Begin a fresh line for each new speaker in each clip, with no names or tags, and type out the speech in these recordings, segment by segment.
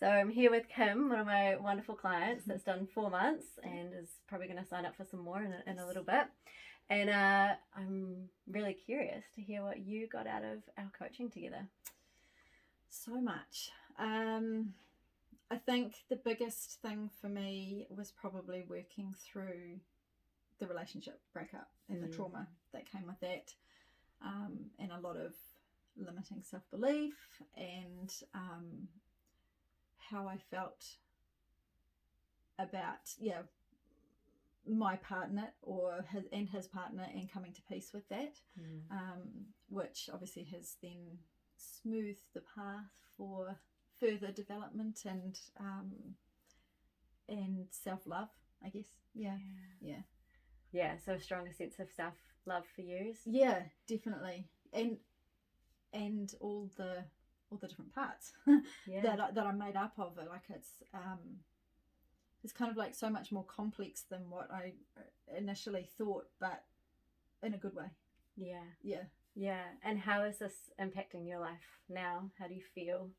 So I'm here with Kim, one of my wonderful clients that's done 4 months and is probably going to sign up for some more in a little bit. And I'm really curious to hear what you got out of our coaching together.
So much. I think the biggest thing for me was probably working through the relationship breakup and the trauma that came with that, and a lot of limiting self-belief and how I felt about my partner or his partner, and coming to peace with that, which obviously has then smoothed the path for further development and self-love, I guess.
So a stronger sense of self-love for you.
Yeah, definitely. And all the different parts that I'm made up of. Like it's kind of like so much more complex than what I initially thought, but in a good way.
Yeah. And how is this impacting your life now? How do you feel?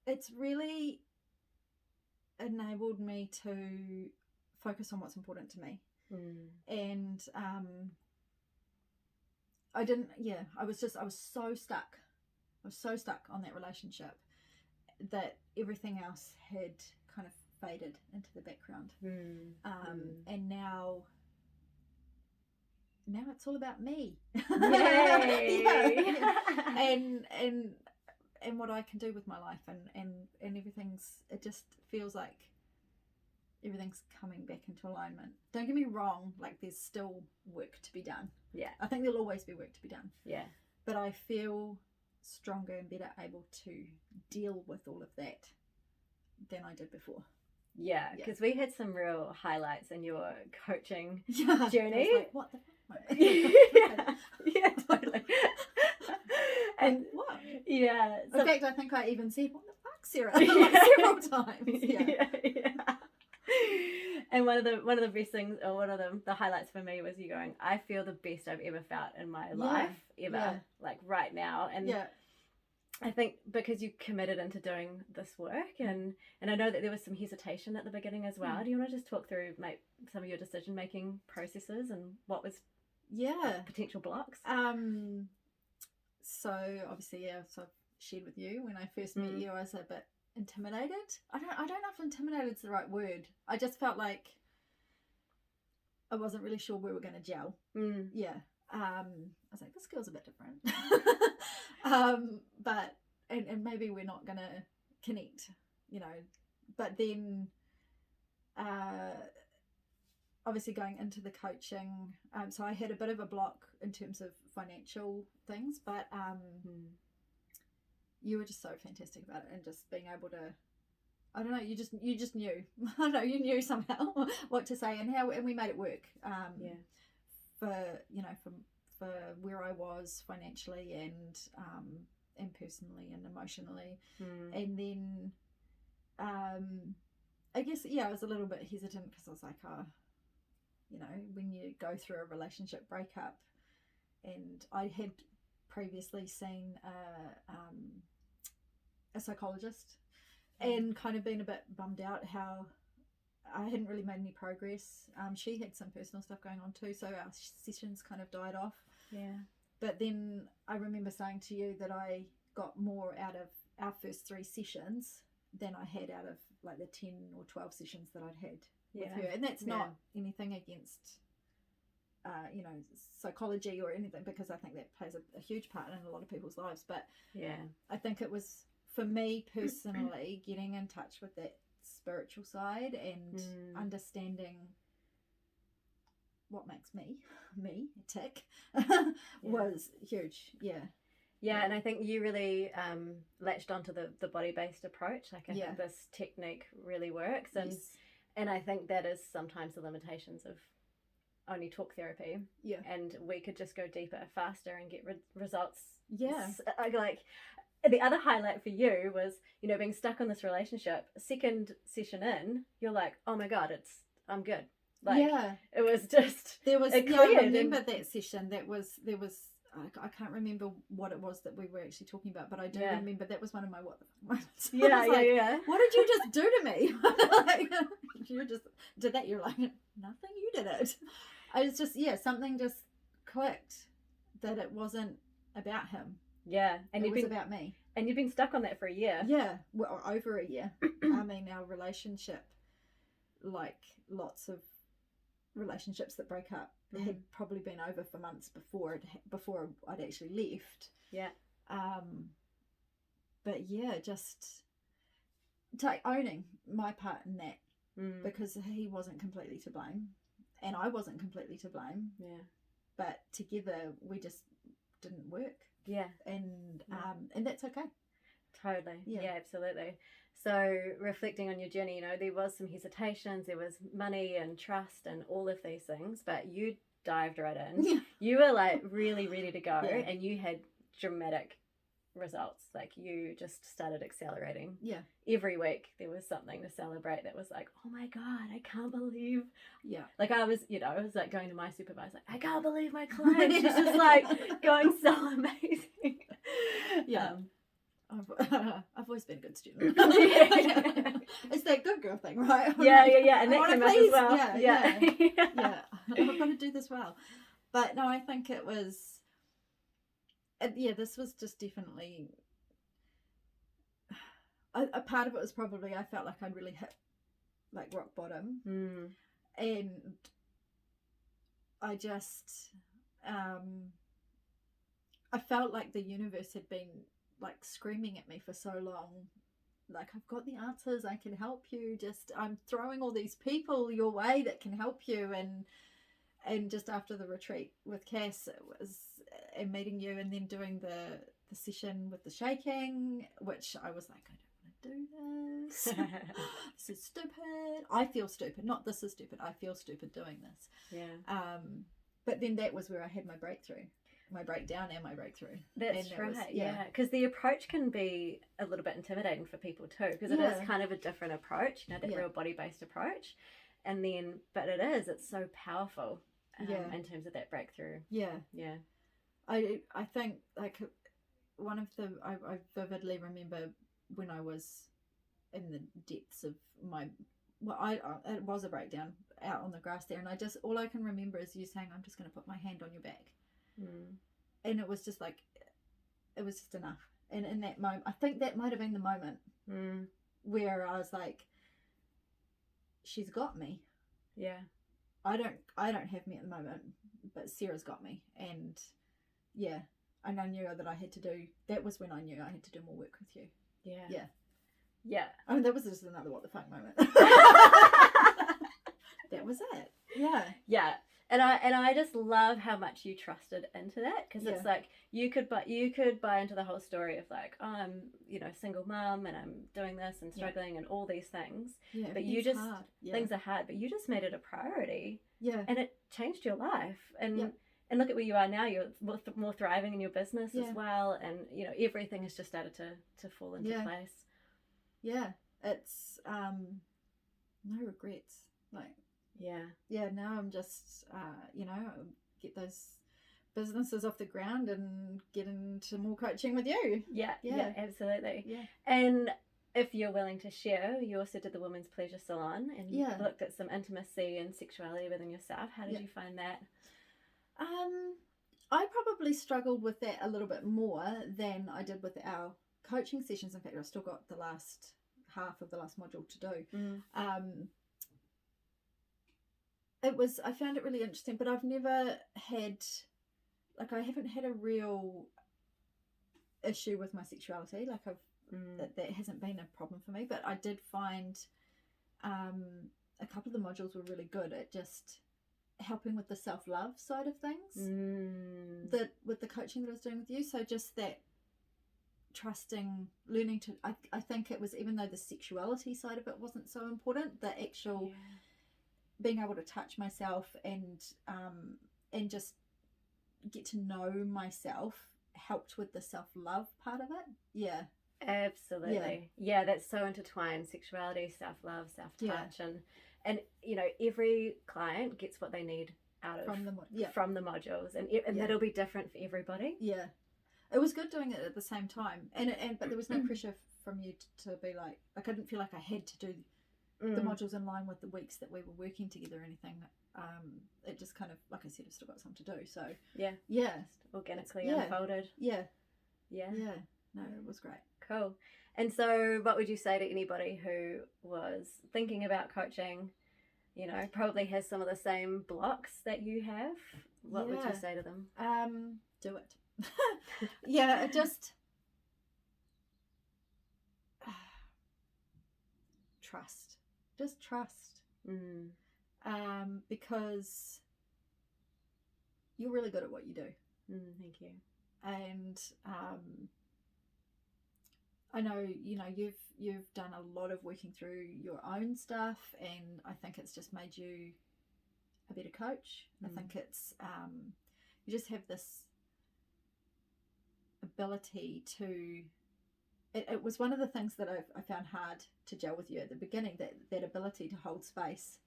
It's really enabled me to focus on what's important to me. And I was so stuck. I was so stuck on that relationship that everything else had kind of faded into the background. And now it's all about me.
Yay!
And what I can do with my life, and it just feels like everything's coming back into alignment. Don't get me wrong, like there's still work to be done. I think there'll always be work to be done. But I feel stronger and better able to deal with all of that than I did before.
Because we had some real highlights in your coaching journey.
I was like, what the fuck?
Yeah, totally. And
what?
So,
in fact, I think I even said, what the fuck, Sarah? Like, several times.
And one of the best things, or one of the highlights for me, was you going, I feel the best I've ever felt in my life ever, like right now. And I think because you committed into doing this work, and I know that there was some hesitation at the beginning as well. Do you want to just talk through some of your decision making processes and what was potential blocks?
So obviously, so I've shared with you when I first met you, I was a bit intimidated. I don't know if intimidated is the right word. I just felt like I wasn't really sure we were going to gel. I was like, this girl's a bit different. But and maybe we're not going to connect, but then obviously going into the coaching, so I had a bit of a block in terms of financial things, but you were just so fantastic about it, and just being able to, I don't know, you just knew. I don't know, you knew somehow what to say and how, and we made it work. For where I was financially and personally and emotionally, and then I guess I was a little bit hesitant because I was like, when you go through a relationship breakup, and I had previously seen a psychologist, and kind of been a bit bummed out how I hadn't really made any progress. She had some personal stuff going on too, so our sessions kind of died off. But then I remember saying to you that I got more out of our first 3 sessions than I had out of like the 10 or 12 sessions that I'd had with her. And that's not anything against psychology or anything, because I think that plays a huge part in a lot of people's lives. But I think it was, for me personally, getting in touch with that spiritual side and understanding what makes me tick was huge.
And I think you really latched onto the body-based approach. Like I think this technique really works, and I think that is sometimes the limitations of only talk therapy. And we could just go deeper, faster, and get results. Like the other highlight for you was, being stuck on this relationship. Second session in, you're like, oh my God, I'm good. Like, it was just,
there was,
it
I
cleared.
remember that session. There was I can't remember what it was that we were actually talking about, but I do remember that was one of my what the fuck moments.
Yeah.
What did you just do to me? Like, you just did that. You're like, nothing. You did it. I was just something just clicked that it wasn't about him.
Yeah, and
it was about me.
And you've been stuck on that for a year.
Yeah, well, over a year. I mean, our relationship, like lots of relationships that break up, had probably been over for months before I'd actually left.
Yeah.
But yeah, just owning my part in that, because he wasn't completely to blame, and I wasn't completely to blame.
Yeah.
But together we just didn't work.
Yeah.
And that's okay.
Totally. Yeah, absolutely. So reflecting on your journey, there was some hesitations, there was money and trust and all of these things, but you dived right in.
Yeah.
You were like really ready to go, and you had dramatic results. Like you just started accelerating.
Yeah.
Every week there was something to celebrate that was like, oh my God, I can't believe.
Yeah.
Like I was like going to my supervisor, like, I can't believe my client. She's just like going so amazing.
Yeah. I've always been a good student. It's that good girl thing, right?
Yeah. And that came up as well.
Yeah. I've got to do this well. But no, I think it was, this was just definitely, a part of it was probably I felt like I'd really hit like rock bottom. And I just, I felt like the universe had been like screaming at me for so long, like, I've got the answers, I can help you, just I'm throwing all these people your way that can help you. And just after the retreat with Cass, it was, and meeting you and then doing the session with the shaking, which I was like, I don't want to do this. This is stupid. I feel stupid, not this is stupid, I feel stupid doing this. But then that was where I had my breakthrough, my breakdown and my breakthrough.
That's right. Because the approach can be a little bit intimidating for people too, because it is kind of a different approach, that real body-based approach. And then, but it's so powerful in terms of that breakthrough.
I think like one of the, I vividly remember when I was in the depths of my, it was a breakdown out on the grass there, and I just, all I can remember is you saying, I'm just going to put my hand on your back. And it was just like, it was just enough. And in that moment, I think that might have been the moment where I was like, she's got me. I don't have me at the moment, but Sarah's got me. And and I knew that I had to do, that was when I knew I had to do more work with you. I mean, that was just another what the fuck moment. That was it.
And I just love how much you trusted into that, because it's like you could buy into the whole story of like, oh, I'm single mum and I'm doing this and struggling and all these things, but you just things are hard, but you just made it a priority, and it changed your life, and look at where you are now. You're more thriving in your business as well, and everything has just started to fall into place. It's
no regrets, like now I'm just get those businesses off the ground and get into more coaching with you.
Absolutely. And if you're willing to share, you also did the Women's Pleasure Salon and looked at some intimacy and sexuality within yourself. How did you find that?
I probably struggled with that a little bit more than I did with our coaching sessions. In fact, I've still got the last half of the last module to do. I found it really interesting, but I've never had, like, I haven't had a real issue with my sexuality. Like that hasn't been a problem for me, but I did find a couple of the modules were really good at just helping with the self-love side of things, that with the coaching that I was doing with you. So just that trusting, learning to, I think it was, even though the sexuality side of it wasn't so important, the actual being able to touch myself and just get to know myself helped with the self-love part of it.
Absolutely. That's so intertwined. Sexuality, self-love, self-touch, and every client gets what they need out of
from
the modules, and that'll be different for everybody.
Yeah, it was good doing it at the same time, but there was no pressure from you to be like I didn't feel like I had to do the modules in line with the weeks that we were working together or anything. It just kind of, like I said, I've still got some to do. So yeah,
just organically unfolded.
Yeah. No, it was great.
Cool. And so, what would you say to anybody who was thinking about coaching? You know, probably has some of the same blocks that you have. What would you say to them?
Do it. Yeah, just trust. Just trust. Because you're really good at what you do.
Thank you.
And I know, you know, you've done a lot of working through your own stuff, and I think it's just made you a better coach. I think it's you just have this ability to. It was one of the things that I found hard to gel with you at the beginning. That ability to hold space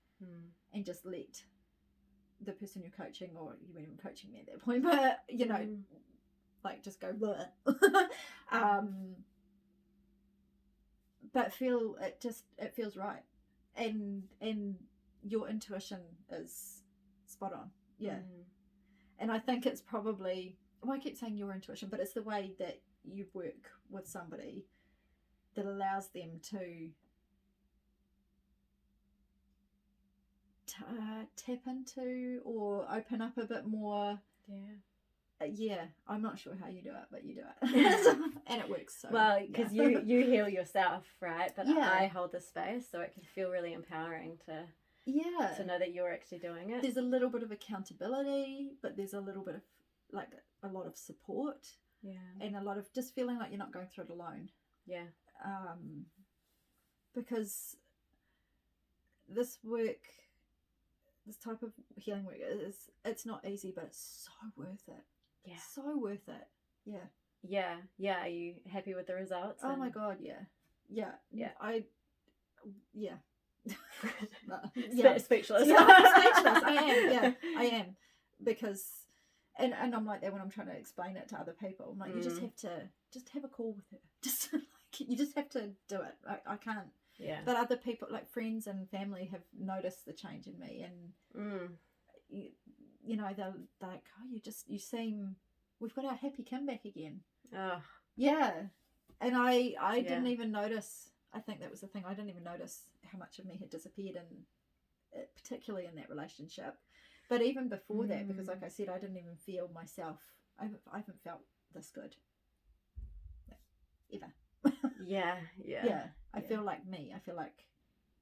and just let the person you're coaching, or you weren't even coaching me at that point, but you know, like just go bleh. But it feels right, and your intuition is spot on. And I think it's probably, well, I keep saying your intuition, but it's the way that you work with somebody that allows them to tap into or open up a bit more. I'm not sure how you do it, but you do it. And it works. So
well, because you heal yourself, right? But I hold the space, so it can feel really empowering to know that you're actually doing it.
There's a little bit of accountability, but there's a little bit of like a lot of support, and a lot of just feeling like you're not going through it alone. Because this type of healing work it's not easy, but it's so worth it. So worth it.
Are you happy with the results?
Oh my god, yeah.
Speechless.
I am, because and I'm like that when I'm trying to explain it to other people. I'm like, you just have to have a call with her. Just like, you just have to do it. I can't. But other people, like friends and family, have noticed the change in me, and you know, they're like, oh, you seem, we've got our happy Kim back again. And I didn't even notice. I think that was the thing. I didn't even notice how much of me had disappeared, and particularly in that relationship. But even before that, because like I said, I didn't even feel myself. I haven't felt this good ever. I feel like me. I feel like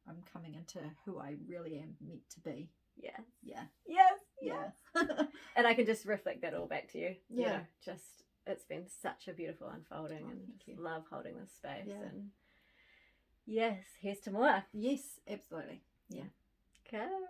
I'm coming into who I really am meant to be.
And I can just reflect that all back to you. You know, just it's been such a beautiful unfolding, and just love holding this space. And yes, here's to more.
Yes, absolutely.
Cool.